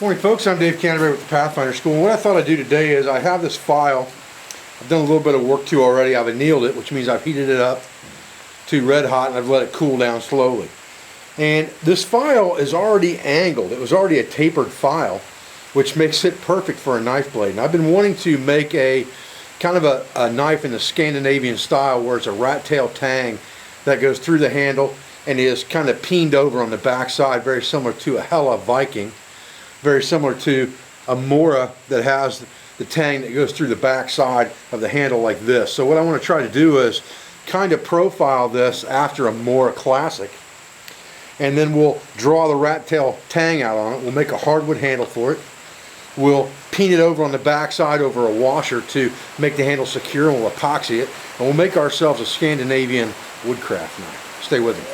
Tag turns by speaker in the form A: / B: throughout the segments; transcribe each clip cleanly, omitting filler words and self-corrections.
A: Morning folks, I'm Dave Canterbury with the Pathfinder School, and what I thought I'd do today is I have this file I've done a little bit of work to already. I've annealed it, which means I've heated it up to red hot and I've let it cool down slowly. And this file is already angled. It was already a tapered file, which makes it perfect for a knife blade. And I've been wanting to make a kind of a knife in the Scandinavian style where it's a rat tail tang that goes through the handle and is kind of peened over on the back side, very similar to a Hella Viking, very similar to a Mora that has the tang that goes through the back side of the handle like this. So what I want to try to do is kind of profile this after a Mora classic, and then we'll draw the rat tail tang out on it. We'll make a hardwood handle for it. We'll peen it over on the back side over a washer to make the handle secure, and we'll epoxy it, and we'll make ourselves a Scandinavian woodcraft knife. Stay with me.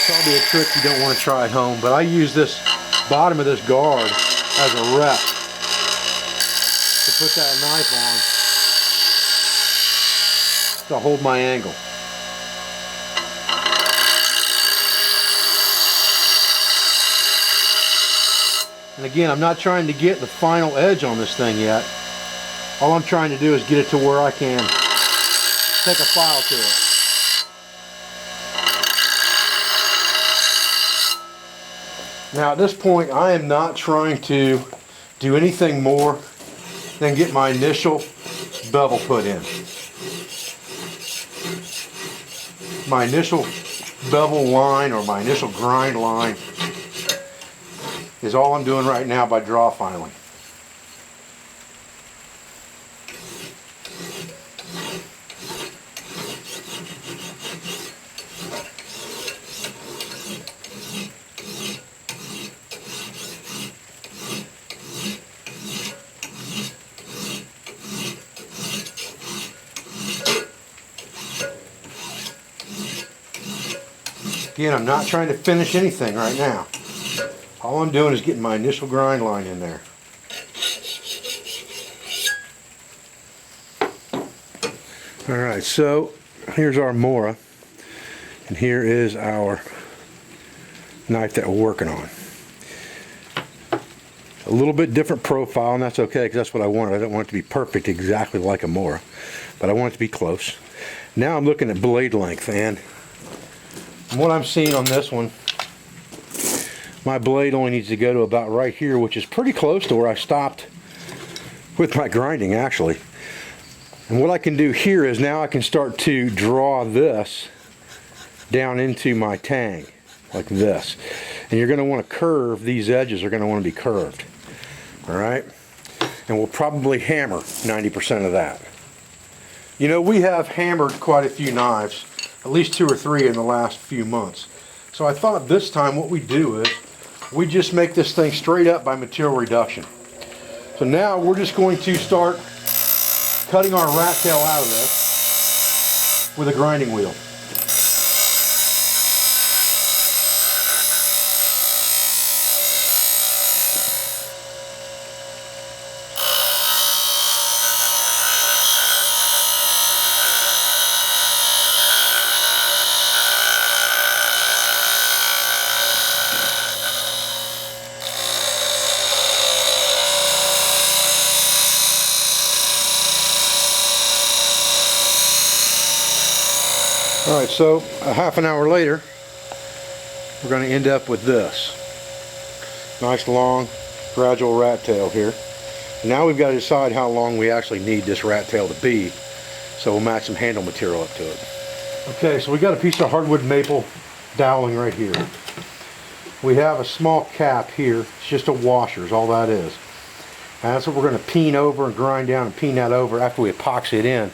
A: Probably a trick you don't want to try at home, but I use this bottom of this guard as a rep to put that knife on to hold my angle. And again, I'm not trying to get the final edge on this thing yet. All I'm trying to do is get it to where I can take a file to it. Now at this point, I am not trying to do anything more than get my initial bevel put in. My initial bevel line, or my initial grind line, is all I'm doing right now by draw filing. Again, I'm not trying to finish anything right now. All I'm doing is getting my initial grind line in there. Alright, so here's our Mora, and here is our knife that we're working on. A little bit different profile, and that's okay because that's what I wanted. I don't want it to be perfect exactly like a Mora, but I want it to be close. Now I'm looking at blade length, and what I'm seeing on this one, my blade only needs to go to about right here, which is pretty close to where I stopped with my grinding actually. And what I can do here is now I can start to draw this down into my tang like this. And you're going to want to curve, these edges are going to want to be curved. Alright? And we'll probably hammer 90% of that. You know, we have hammered quite a few knives, at least 2 or 3 in the last few months. So I thought this time what we do is we just make this thing straight up by material reduction. So now we're just going to start cutting our rat tail out of this with a grinding wheel. Alright, so a half an hour later, we're going to end up with this. Nice long, gradual rat tail here. Now we've got to decide how long we actually need this rat tail to be, so we'll match some handle material up to it. Okay, so we got a piece of hardwood maple doweling right here. We have a small cap here. It's just a washer is all that is. And that's what we're going to peen over and grind down and peen that over after we epoxy it in.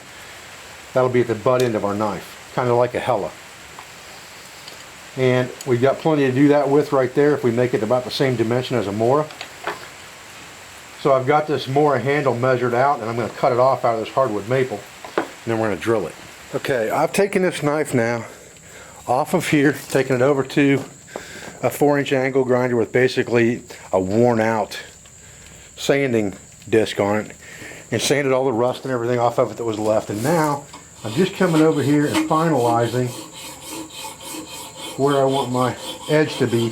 A: That'll be at the butt end of our knife. Kind of like a Hella. And we've got plenty to do that with right there if we make it about the same dimension as a Mora. So I've got this Mora handle measured out, and I'm going to cut it off out of this hardwood maple, and then we're going to drill it. Okay, I've taken this knife now off of here, taken it over to a 4-inch angle grinder with basically a worn out sanding disc on it, and sanded all the rust and everything off of it that was left. And now I'm just coming over here and finalizing where I want my edge to be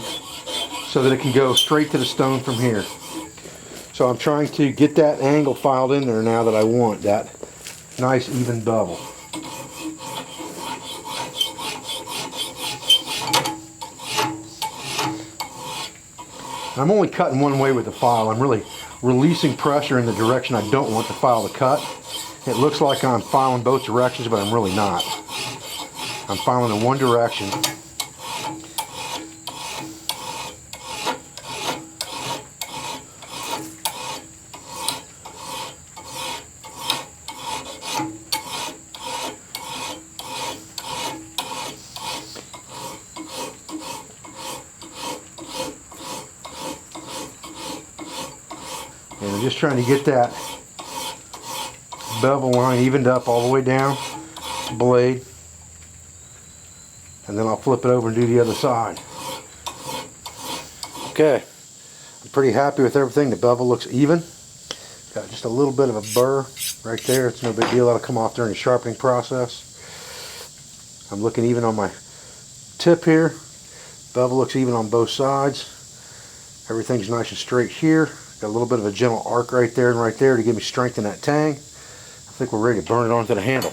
A: so that it can go straight to the stone from here. So I'm trying to get that angle filed in there now that I want that nice even bevel. I'm only cutting one way with the file. I'm really releasing pressure in the direction I don't want the file to cut. It looks like I'm filing both directions, but I'm really not. I'm filing in one direction. And I'm just trying to get that bevel line evened up all the way down the blade. And then I'll flip it over and do the other side. Okay, I'm pretty happy with everything. The bevel looks even. Got just a little bit of a burr right there. It's no big deal. That'll come off during the sharpening process. I'm looking even on my tip here. Bevel looks even on both sides. Everything's nice and straight here. Got a little bit of a gentle arc right there and right there to give me strength in that tang. I think we're ready to burn it onto the handle.